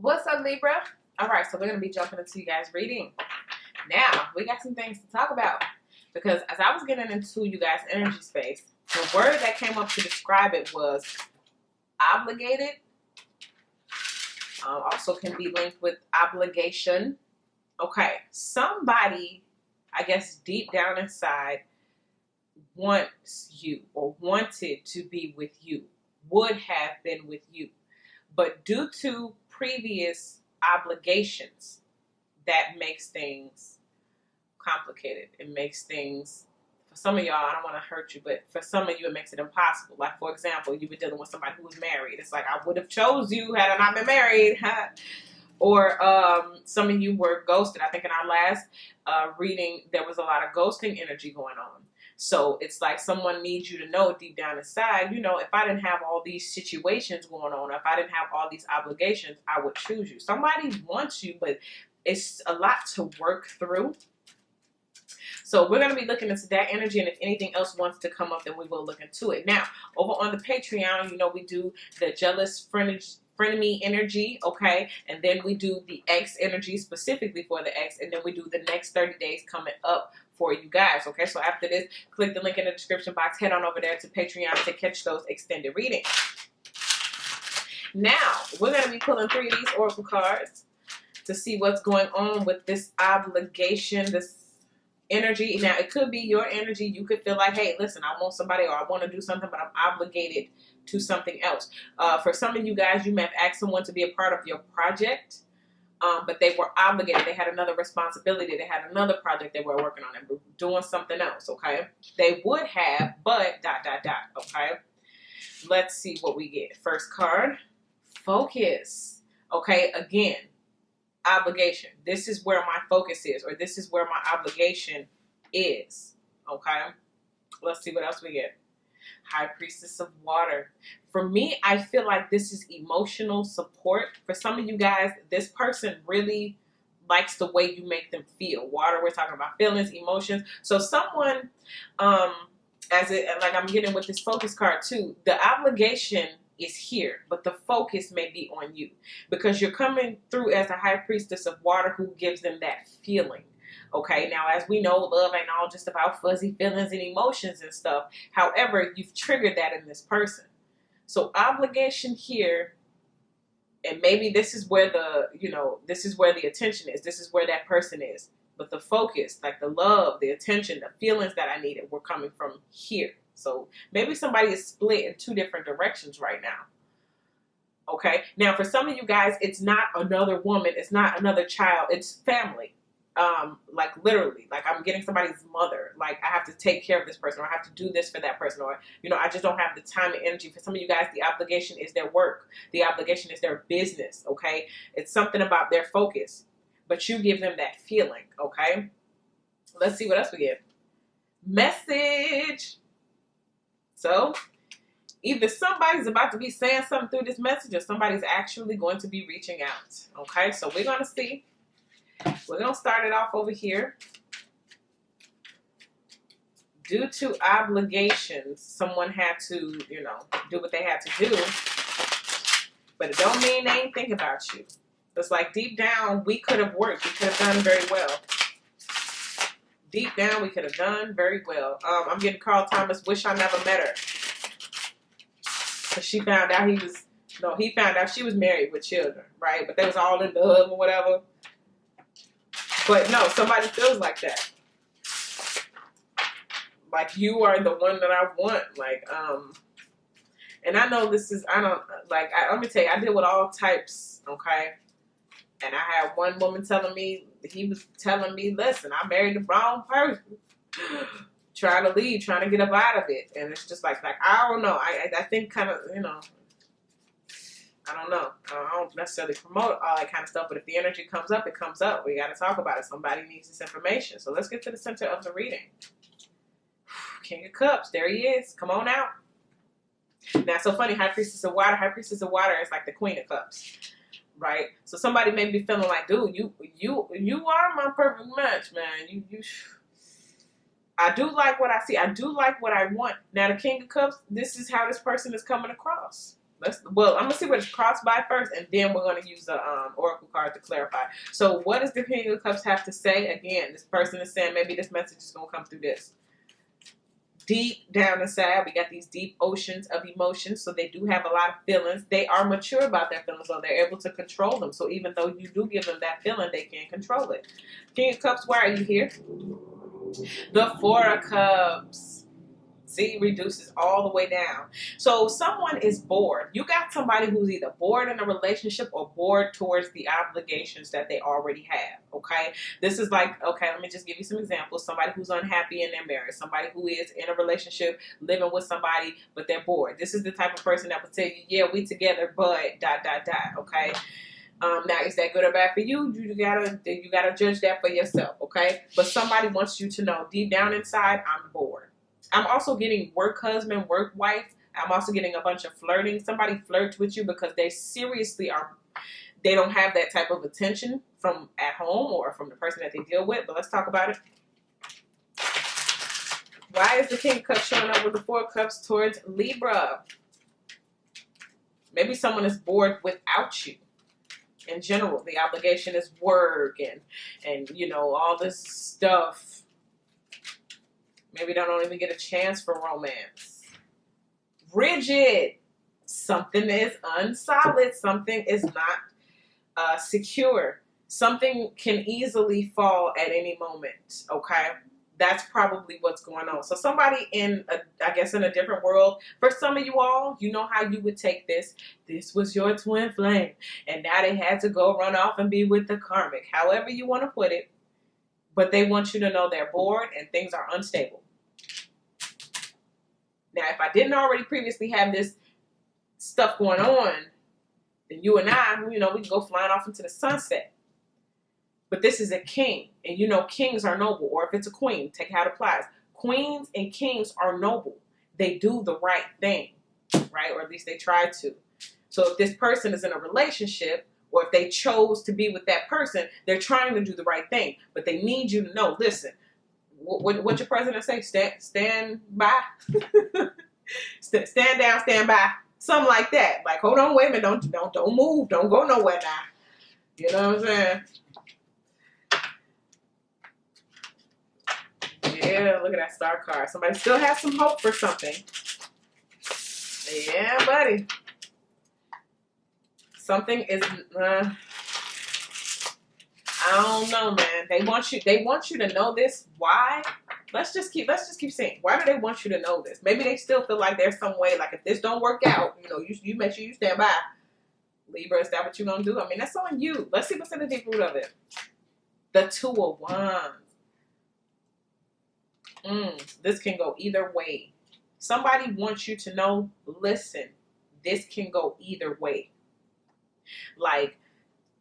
What's up, Libra? All right, so we're going to be jumping into you guys' reading. Now, we got some things to talk about because as I was getting into you guys' energy space, the word that came up to describe it was obligated. Also can be linked with obligation. Okay, somebody, I guess deep down inside, wants you or wanted to be with you, would have been with you. But due to previous obligations, that makes things complicated. It makes things, for some of y'all, I don't want to hurt you, but for some of you, it makes it impossible. Like, for example, you were dealing with somebody who was married. It's like, I would have chose you had I not been married. Or some of you were ghosted. I think in our last reading, there was a lot of ghosting energy going on. So it's like someone needs you to know deep down inside, you know, if I didn't have all these situations going on, if I didn't have all these obligations, I would choose you. Somebody wants you, but it's a lot to work through. So we're going to be looking into that energy, and if anything else wants to come up, then we will look into it. Now, over on the Patreon, you know, we do the jealous frenemy energy, okay? And then we do the X energy specifically for the X, and then we do the next 30 days coming up for you guys, okay? So after this, click the link in the description box, head on over there to Patreon to catch those extended readings. Now, we're going to be pulling 3 of these oracle cards to see what's going on with this obligation, this energy. Now, it could be your energy. You could feel like, hey, listen, I want somebody or I want to do something, but I'm obligated to something else. For some of you guys, you may have asked someone to be a part of your project, but they were obligated. They had another responsibility. They had another project they were working on. They were doing something else, okay? They would have, but ... okay? Let's see what we get. First card, focus. Okay, again, obligation. This is where my focus is, or this is where my obligation is, okay? Let's see what else we get. High Priestess of Water. For me, I feel like this is emotional support. For some of you guys, this person really likes the way you make them feel. Water, we're talking about feelings, emotions. So someone, like I'm getting with this focus card too, the obligation is here, but the focus may be on you because you're coming through as a High Priestess of Water who gives them that feeling. Okay, now as we know, love ain't all just about fuzzy feelings and emotions and stuff. However, you've triggered that in this person. So obligation here, and maybe this is where this is where the attention is. This is where that person is. But the focus, like the love, the attention, the feelings that I needed were coming from here. So maybe somebody is split in 2 different directions right now. Okay, now for some of you guys, it's not another woman. It's not another child. It's family. Like literally, like I'm getting somebody's mother, like I have to take care of this person, or I have to do this for that person, or, you know, I just don't have the time and energy. For some of you guys, the obligation is their work. The obligation is their business, okay? It's something about their focus, but you give them that feeling, okay? Let's see what else we get. Message. So either somebody's about to be saying something through this message, or somebody's actually going to be reaching out, okay? So we're going to see. We're going to start it off over here. Due to obligations, someone had to, you know, do what they had to do. But it don't mean they ain't think about you. It's like deep down, we could have worked. We could have done very well. Deep down, we could have done very well. I'm getting Carl Thomas, wish I never met her. Because she found out he found out she was married with children, right? But they was all in love or whatever. But no, somebody feels like that. Like you are the one that I want. Like, and I know this is, let me tell you, I deal with all types, okay? And I had one woman telling me, he was telling me, listen, I married the wrong person. Trying to leave, trying to get up out of it. And it's just like I don't know. I think kind of, you know, I don't know. I don't necessarily promote all that kind of stuff, but if the energy comes up, it comes up. We got to talk about it. Somebody needs this information. So let's get to the center of the reading. King of Cups. There he is. Come on out. Now, it's so funny. High Priestess of Water. High Priestess of Water is like the Queen of Cups, right? So somebody may be feeling like, dude, you are my perfect match, man. I do like what I see. I do like what I want. Now, the King of Cups, this is how this person is coming across. Well, I'm gonna see what it's crossed by first, and then we're gonna use the oracle card to clarify. So, what does the King of Cups have to say? Again, this person is saying maybe this message is gonna come through this. Deep down inside, we got these deep oceans of emotions, so they do have a lot of feelings. They are mature about their feelings, so they're able to control them. So even though you do give them that feeling, they can't control it. King of Cups, why are you here? The Four of Cups. See, reduces all the way down. So someone is bored. You got somebody who's either bored in a relationship or bored towards the obligations that they already have, okay? This is like, okay, let me just give you some examples. Somebody who's unhappy in their marriage. Somebody who is in a relationship, living with somebody, but they're bored. This is the type of person that would tell you, yeah, we together, but ... okay? Now, is that good or bad for you? You gotta judge that for yourself, okay? But somebody wants you to know, deep down inside, I'm bored. I'm also getting work husband, work wife. I'm also getting a bunch of flirting. Somebody flirts with you because they seriously they don't have that type of attention from at home or from the person that they deal with. But let's talk about it. Why is the King of Cups showing up with the Four of Cups towards Libra? Maybe someone is bored without you. In general, the obligation is work and you know, all this stuff. Maybe they don't even get a chance for romance. Rigid. Something is unsolid. Something is not secure. Something can easily fall at any moment, okay? That's probably what's going on. So somebody in, I guess, in a different world, for some of you all, you know how you would take this. This was your twin flame, and now they had to go run off and be with the karmic. However you want to put it. But they want you to know they're bored and things are unstable. Now, if I didn't already previously have this stuff going on, then you and I, you know, we can go flying off into the sunset. But this is a king, and you know kings are noble. Or if it's a queen, take how it applies. Queens and kings are noble. They do the right thing, right? Or at least they try to. So if this person is in a relationship, or if they chose to be with that person, they're trying to do the right thing. But they need you to know, listen, what your president say? Stand by. Stand down, stand by. Something like that. Like, hold on, wait a minute. Don't move. Don't go nowhere now. You know what I'm saying? Yeah, look at that star card. Somebody still has some hope for something. Yeah, buddy. Something is, I don't know, man. They want you to know this. Why? Let's just keep saying, why do they want you to know this? Maybe they still feel like there's some way, like if this don't work out, you know, you make sure you stand by. Libra, is that what you're going to do? I mean, that's on you. Let's see what's in the deep root of it. The Two of Wands. This can go either way. Somebody wants you to know, listen, this can go either way. Like,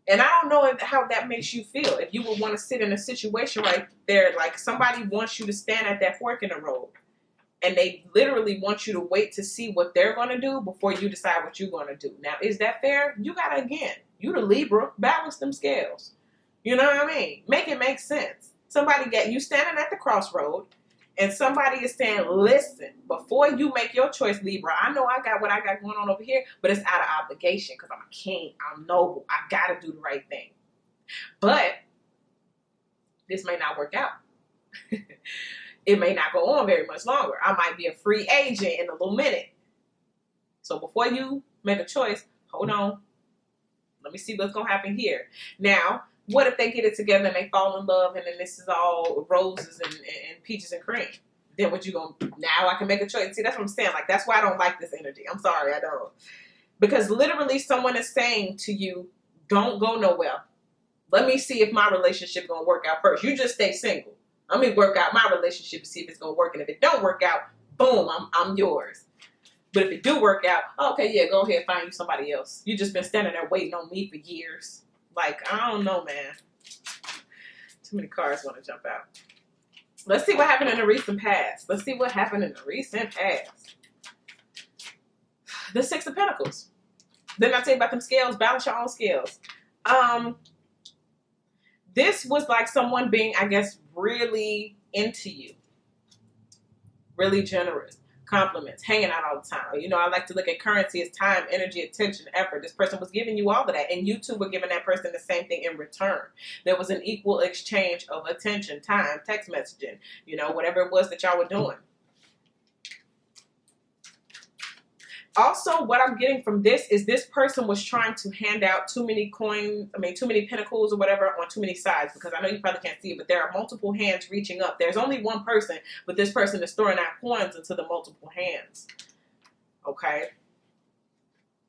and I don't know how that makes you feel. If you would want to sit in a situation right there, like somebody wants you to stand at that fork in the road, and they literally want you to wait to see what they're going to do before you decide what you're going to do. Now, is that fair? You got to, again, you the Libra, balance them scales. You know what I mean? Make it make sense. Somebody got you standing at the crossroad, and somebody is saying, listen, before you make your choice, Libra, I know I got what I got going on over here, but it's out of obligation because I'm a king. I'm noble. I got to do the right thing. But this may not work out. It may not go on very much longer. I might be a free agent in a little minute. So before you make a choice, hold on. Let me see what's going to happen here. Now, what if they get it together and they fall in love and then this is all roses and peaches and cream? Then what you going to, now I can make a choice. See, that's what I'm saying. Like, that's why I don't like this energy. I'm sorry, I don't. Because literally someone is saying to you, don't go nowhere. Let me see if my relationship going to work out first. You just stay single. Let me work out my relationship and see if it's going to work. And if it don't work out, boom, I'm yours. But if it do work out, okay, yeah, go ahead, find you somebody else. You just been standing there waiting on me for years. Like, I don't know, man. Too many cards want to jump out. Let's see what happened in the recent past. Let's see what happened in the recent past. The Six of Pentacles. Didn't I tell you about them scales? Balance your own scales. This was like someone being, I guess, really into you. Really generous. compliments, hanging out all the time. You know, I like to look at currency as time, energy, attention, effort. This person was giving you all of that, and you two were giving that person the same thing in return. There was an equal exchange of attention, time, text messaging, you know, whatever it was that y'all were doing. Also, what I'm getting from this is this person was trying to hand out too many too many pentacles or whatever on too many sides, because I know you probably can't see it, but there are multiple hands reaching up. There's only one person, but this person is throwing out coins into the multiple hands. Okay?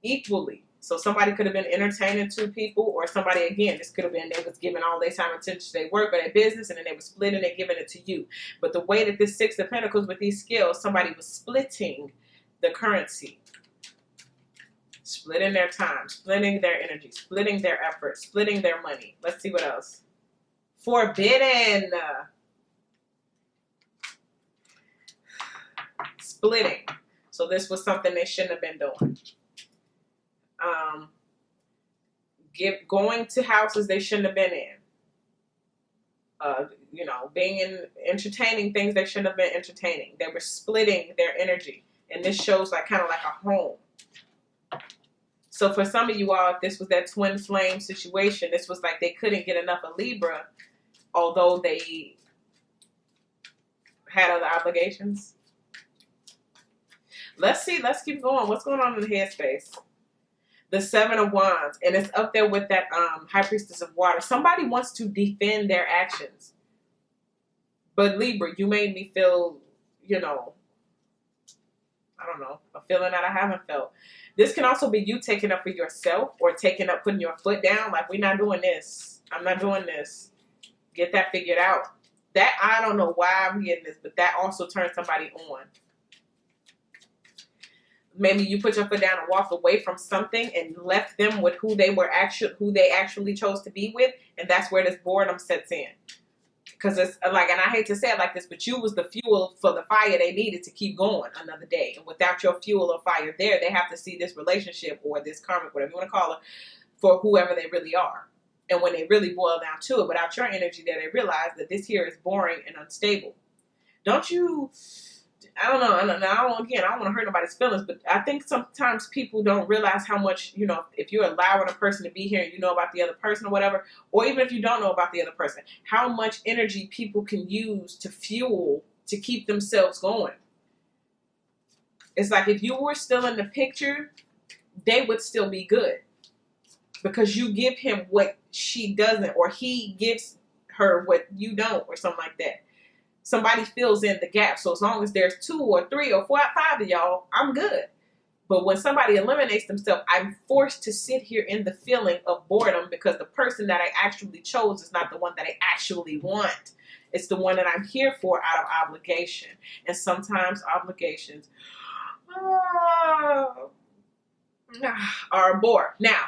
Equally. So somebody could have been entertaining two people, or somebody, again, this could have been they was giving all their time and attention to their work or their business, and then they were splitting and giving it to you. But the way that this Six of Pentacles with these skills, somebody was splitting the currency. Splitting their time, splitting their energy, splitting their effort, splitting their money. Let's see what else. Forbidden. Splitting. So this was something they shouldn't have been doing. Going to houses they shouldn't have been in. You know, being in entertaining things they shouldn't have been entertaining. They were splitting their energy. And this shows like kind of like a home. So for some of you all, if this was that twin flame situation, this was like they couldn't get enough of Libra, although they had other obligations. Let's see. Let's keep going. What's going on in the headspace? The Seven of Wands. And it's up there with that High Priestess of Water. Somebody wants to defend their actions. But Libra, you made me feel, you know, I don't know, a feeling that I haven't felt. This can also be you taking up for yourself, or taking up, putting your foot down. Like, we're not doing this. I'm not doing this. Get that figured out. That, I don't know why I'm getting this, but that also turns somebody on. Maybe you put your foot down and walked away from something and left them with who they actually chose to be with. And that's where this boredom sets in. Because it's like, and I hate to say it like this, but you was the fuel for the fire they needed to keep going another day. And without your fuel or fire there, they have to see this relationship or this karmic, whatever you want to call it, for whoever they really are. And when they really boil down to it, without your energy there, they realize that this here is boring and unstable. Don't you, I don't know, I don't want to hurt nobody's feelings, but I think sometimes people don't realize how much, you know, if you're allowing a person to be here and you know about the other person or whatever, or even if you don't know about the other person, how much energy people can use to fuel to keep themselves going. It's like if you were still in the picture, they would still be good. Because you give him what she doesn't, or he gives her what you don't, or something like that. Somebody fills in the gap. So as long as there's 2 or 3 or 4 or 5 of y'all, I'm good. But when somebody eliminates themselves, I'm forced to sit here in the feeling of boredom, because the person that I actually chose is not the one that I actually want. It's the one that I'm here for out of obligation. And sometimes obligations are a bore. Now,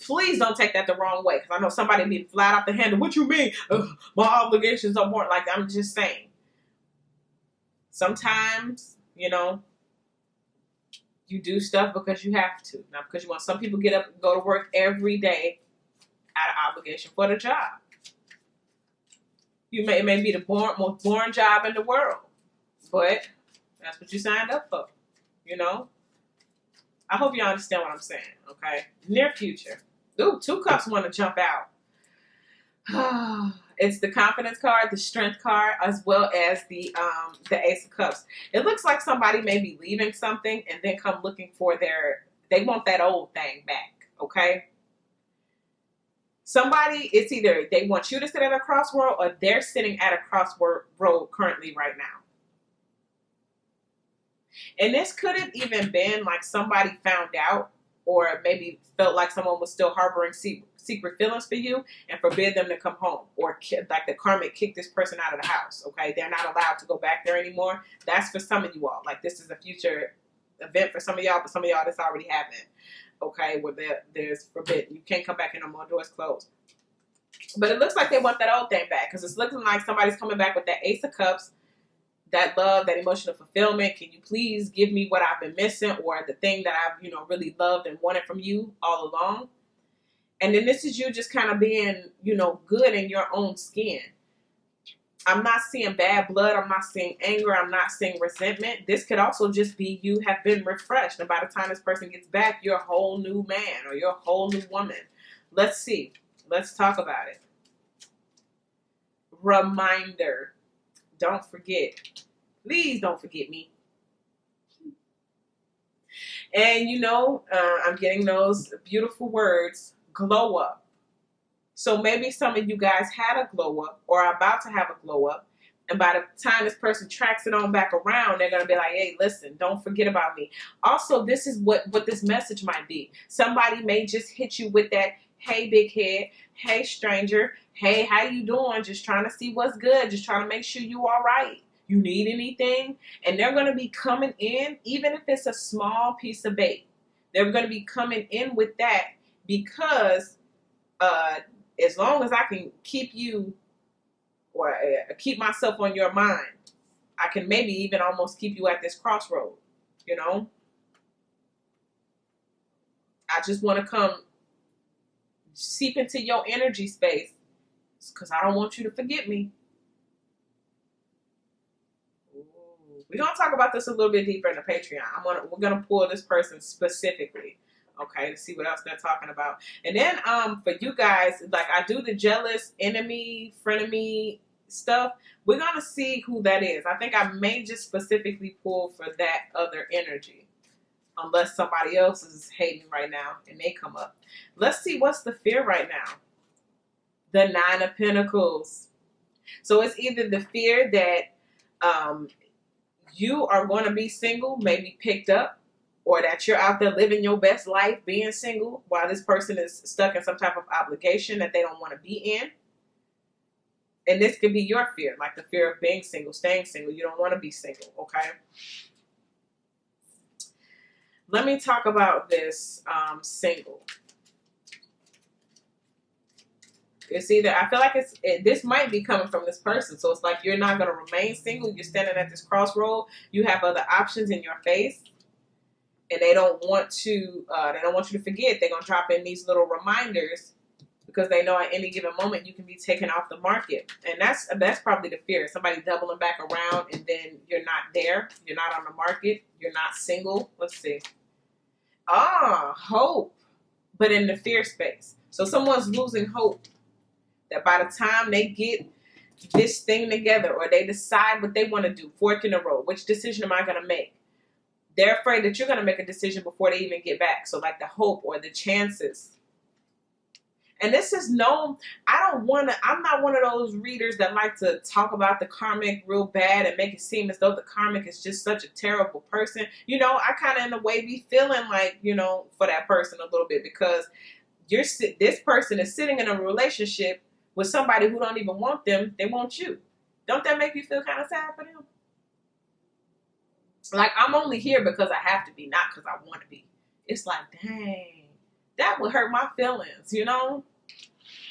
please don't take that the wrong way, because I know somebody be flat off the handle. What you mean? My obligations are more. Like, I'm just saying. Sometimes, you know, you do stuff because you have to. Not because you want. Some people get up and go to work every day out of obligation for the job. It may be the most boring job in the world, but that's what you signed up for, you know? I hope you understand what I'm saying, okay? Near future. Ooh, 2 cups want to jump out. It's the confidence card, the strength card, as well as the Ace of Cups. It looks like somebody may be leaving something and then come looking for they want that old thing back, okay? Somebody, it's either they want you to sit at a crossroad, or they're sitting at a crossroad currently right now. And this could have even been like somebody found out, or maybe felt like someone was still harboring secret feelings for you and forbid them to come home, or like the karmic kicked this person out of the house. Okay, they're not allowed to go back there anymore. That's for some of you all. Like, this is a future event for some of y'all, but some of y'all this already happened. Okay, where there's forbidden. You can't come back in no more, doors closed. But it looks like they want that old thing back, because it's looking like somebody's coming back with that Ace of Cups. That love, that emotional fulfillment. Can you please give me what I've been missing, or the thing that I've, you know, really loved and wanted from you all along? And then this is you just kind of being, you know, good in your own skin. I'm not seeing bad blood. I'm not seeing anger. I'm not seeing resentment. This could also just be you have been refreshed. And by the time this person gets back, you're a whole new man or you're a whole new woman. Let's see. Let's talk about it. Reminder. Don't forget. Please don't forget me. And you know, I'm getting those beautiful words, glow up. So maybe some of you guys had a glow up or are about to have a glow up. And by the time this person tracks it on back around, they're going to be like, hey, listen, don't forget about me. Also, this is what this message might be. Somebody may just hit you with that, hey, big head, hey, stranger, hey, how you doing? Just trying to see what's good. Just trying to make sure you all right. You need anything? And they're going to be coming in, even if it's a small piece of bait. They're going to be coming in with that because as long as I can keep you or keep myself on your mind, I can maybe even almost keep you at this crossroad, you know? I just want to come seep into your energy space because I don't want you to forget me. We're going to talk about this a little bit deeper in the Patreon. We're going to pull this person specifically, okay, to see what else they're talking about. And then for you guys, like I do the jealous, enemy, frenemy stuff. We're going to see who that is. I think I may just specifically pull for that other energy. Unless somebody else is hating right now and they come up. Let's see what's the fear right now. The Nine of Pentacles. So it's either the fear that you are going to be single, maybe picked up, or that you're out there living your best life being single while this person is stuck in some type of obligation that they don't want to be in. And this could be your fear, like the fear of being single, staying single. You don't want to be single, okay? Let me talk about this single. It's either, I feel like this might be coming from this person. So it's like you're not going to remain single. You're standing at this crossroad. You have other options in your face. And they don't want you to forget. They're going to drop in these little reminders because they know at any given moment you can be taken off the market. And that's probably the fear. Somebody doubling back around and then you're not there. You're not on the market. You're not single. Let's see. Hope. But in the fear space. So someone's losing hope. That by the time they get this thing together or they decide what they want to do, fork in the road, which decision am I going to make? They're afraid that you're going to make a decision before they even get back. So like the hope or the chances. And this is I'm not one of those readers that like to talk about the karmic real bad and make it seem as though the karmic is just such a terrible person. You know, I kind of in a way be feeling like, you know, for that person a little bit because this person is sitting in a relationship with somebody who don't even want them. They want you. Don't that make you feel kind of sad for them? Like, I'm only here because I have to be, not because I want to be. It's like, dang, that would hurt my feelings, you know?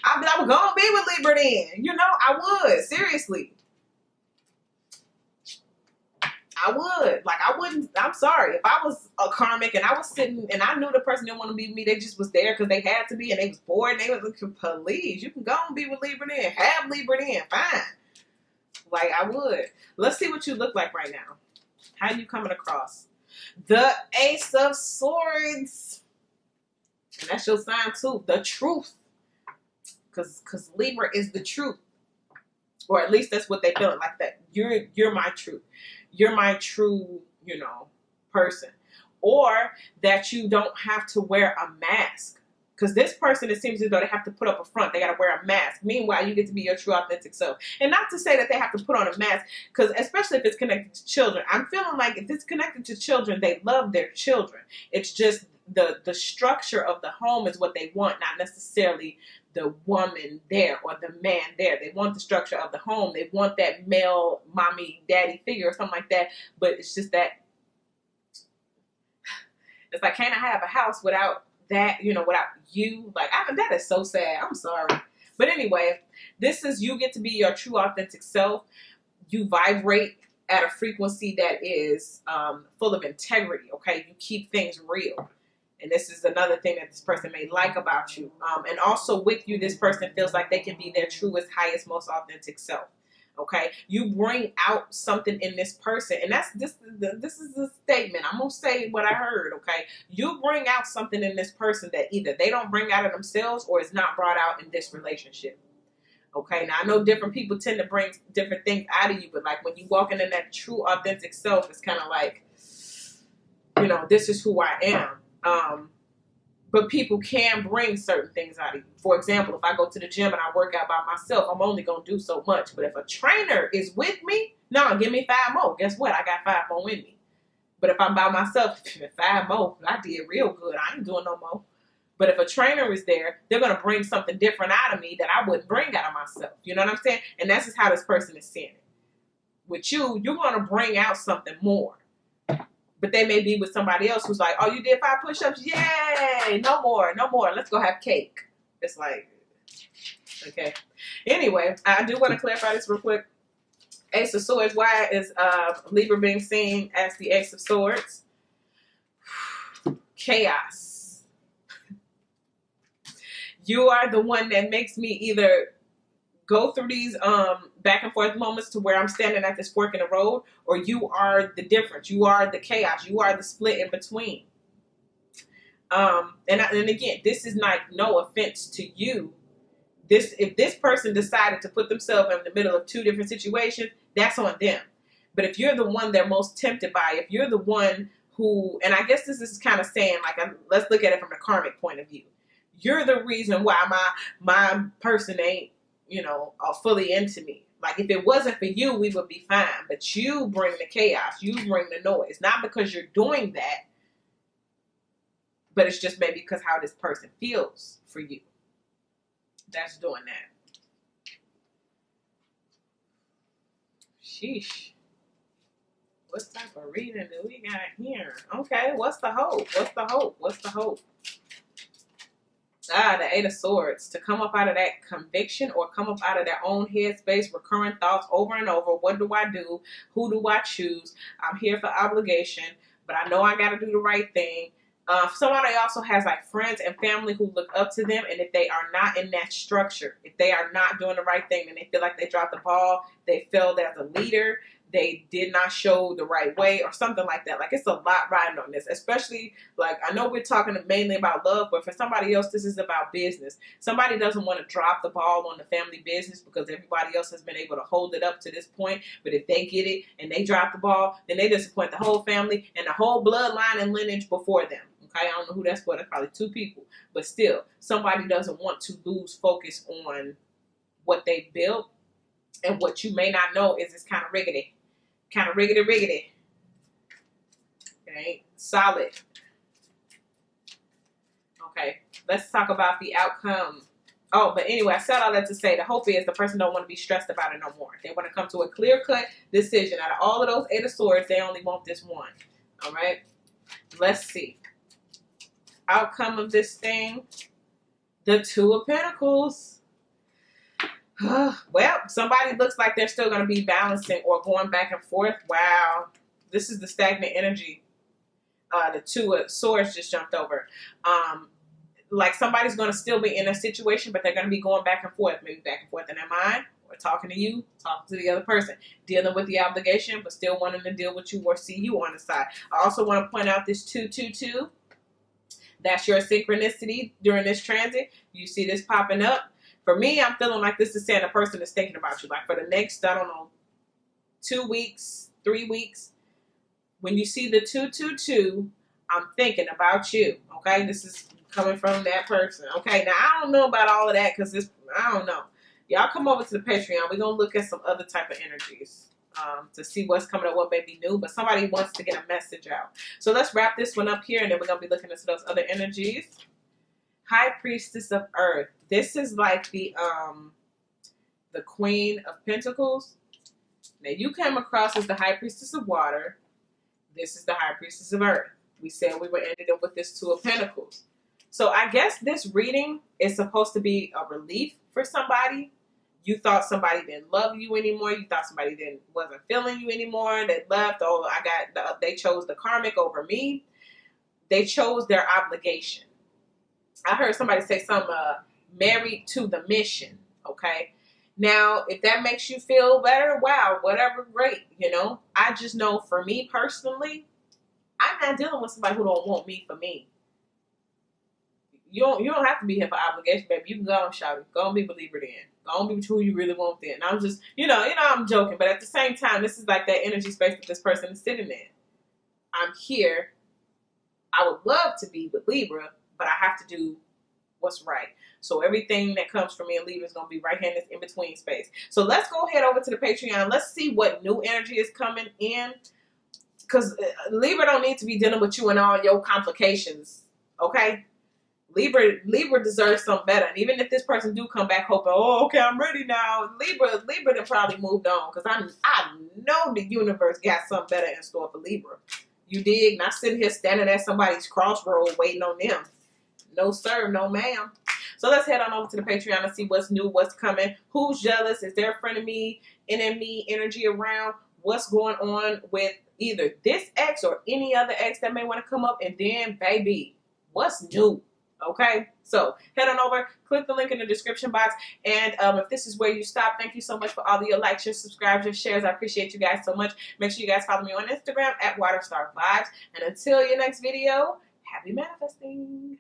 I'm going to be with Libra then. You know, I would. Seriously. I would. Like, I wouldn't. I'm sorry. If I was a karmic and I was sitting and I knew the person didn't want to be with me, they just was there because they had to be and they was bored and they was looking, please, you can go and be with Libra then. Have Libra then. Fine. Like, I would. Let's see what you look like right now. How you coming across? The Ace of Swords. And that's your sign too. The truth. Because Libra is the truth. Or at least that's what they feeling like that. You're my truth. You're my true, you know, person. Or that you don't have to wear a mask. Because this person, it seems as though they have to put up a front. They got to wear a mask. Meanwhile, you get to be your true, authentic self. And not to say that they have to put on a mask, because especially if it's connected to children. I'm feeling like if it's connected to children, they love their children. It's just the structure of the home is what they want, not necessarily the woman there or the man there. They want the structure of the home. They want that male mommy, daddy figure or something like that. But it's just that it's like, can't I have a house without that, you know, without you? Like, that is so sad. I'm sorry. But anyway, this is you get to be your true, authentic self. You vibrate at a frequency that is full of integrity, okay? You keep things real. And this is another thing that this person may like about you. And also with you, this person feels like they can be their truest, highest, most authentic self. Okay, you bring out something in this person, and this is a statement. I'm gonna say what I heard. Okay, you bring out something in this person that either they don't bring out of themselves or is not brought out in this relationship. Okay, now I know different people tend to bring different things out of you, but like when you walk into that true authentic self, it's kind of like, this is who I am. But people can bring certain things out of you. For example, if I go to the gym and I work out by myself, I'm only going to do so much. But if a trainer is with me, no, give me 5 more. Guess what? I got 5 more in me. But if I'm by myself, 5 more, I did real good. I ain't doing no more. But if a trainer is there, they're going to bring something different out of me that I wouldn't bring out of myself. You know what I'm saying? And that's just how this person is seeing it. With you, you're going to bring out something more. But they may be with somebody else who's like, oh, you did 5 push-ups? Yay! No more. Let's go have cake. It's like, okay. Anyway, I do want to clarify this real quick. Ace of Swords. Why is Libra being seen as the Ace of Swords? Chaos. You are the one that makes me either go through these back and forth moments to where I'm standing at this fork in the road, or you are the difference. You are the chaos. You are the split in between. And again, this is not no offense to you. If this person decided to put themselves in the middle of 2 different situations, that's on them. But if you're the one they're most tempted by, if you're the one who, and I guess this is kind of saying, like, let's look at it from the karmic point of view. You're the reason why my person ain't, fully into me. Like, if it wasn't for you, we would be fine. But you bring the chaos. You bring the noise. Not because you're doing that, but it's just maybe because how this person feels for you. That's doing that. Sheesh. What type of reading do we got here? Okay, what's the hope? What's the hope? The 8 of Swords. To come up out of that conviction or come up out of their own headspace, recurring thoughts over and over. What do I do? Who do I choose? I'm here for obligation, but I know I got to do the right thing. Somebody also has like friends and family who look up to them, and if they are not in that structure, if they are not doing the right thing, then they feel like they dropped the ball, they failed as a leader, they did not show the right way or something like that. Like, it's a lot riding on this, especially, like, I know we're talking mainly about love, but for somebody else, this is about business. Somebody doesn't want to drop the ball on the family business because everybody else has been able to hold it up to this point. But if they get it and they drop the ball, then they disappoint the whole family and the whole bloodline and lineage before them. Okay, I don't know who that's for. That's probably 2 people. But still, somebody doesn't want to lose focus on what they built. And what you may not know is it's kind of riggedy. It ain't solid. Okay, let's talk about the outcome. Oh, but anyway, I said all that to say the hope is the person don't want to be stressed about it no more. They want to come to a clear-cut decision. Out of all of those 8 of Swords, they only want this one. All right, let's see. Outcome of this thing, the 2 of Pentacles. Well, somebody looks like they're still going to be balancing or going back and forth. Wow. This is the stagnant energy. The 2 of Swords just jumped over. Like somebody's going to still be in a situation, but they're going to be going back and forth. Maybe back and forth in their mind, or talking to you, talking to the other person. Dealing with the obligation, but still wanting to deal with you or see you on the side. I also want to point out this 222. That's your synchronicity during this transit. You see this popping up. For me, I'm feeling like this is saying a person is thinking about you. Like for the next, 2 weeks, 3 weeks. When you see the 222, I'm thinking about you. Okay, this is coming from that person. Okay, now I don't know about all of that because I don't know. Y'all come over to the Patreon. We're going to look at some other type of energies to see what's coming up, what may be new. But somebody wants to get a message out. So let's wrap this one up here, and then we're going to be looking into those other energies. High Priestess of Earth. This is like the Queen of Pentacles. Now you came across as the High Priestess of Water. This is the High Priestess of Earth. We said we were ending up with this 2 of Pentacles. So I guess this reading is supposed to be a relief for somebody. You thought somebody didn't love you anymore. You thought somebody wasn't feeling you anymore. They left. Oh, they chose the karmic over me. They chose their obligation. I heard somebody say something, married to the mission. Okay. Now, if that makes you feel better, wow, whatever, great. You know, I just know for me personally, I'm not dealing with somebody who don't want me for me. You don't have to be here for obligation, baby. You can go and shout it. Go and be a believer then. Go and be who you really want then. I'm just, I'm joking, but at the same time, this is like that energy space that this person is sitting in. I'm here. I would love to be with Libra, but I have to do what's right. So everything that comes from me and Libra is going to be right here in this in-between space. So let's go ahead over to the Patreon. Let's see what new energy is coming in. Because Libra don't need to be dealing with you and all your complications. Okay? Libra deserves something better. And even if this person do come back hoping, oh, okay, I'm ready now. Libra done probably moved on. Because I know the universe got something better in store for Libra. You dig? Not sitting here standing at somebody's crossroad waiting on them. No, sir. No, ma'am. So let's head on over to the Patreon and see what's new, what's coming. Who's jealous? Is there a friend of me, enemy energy around? What's going on with either this ex or any other ex that may want to come up? And then, baby, what's new? Okay, so head on over, click the link in the description box, and if this is where you stop, thank you so much for all of your likes, your subscribes, your shares. I appreciate you guys so much. Make sure you guys follow me on Instagram at WaterStarVibes, and until your next video, happy manifesting.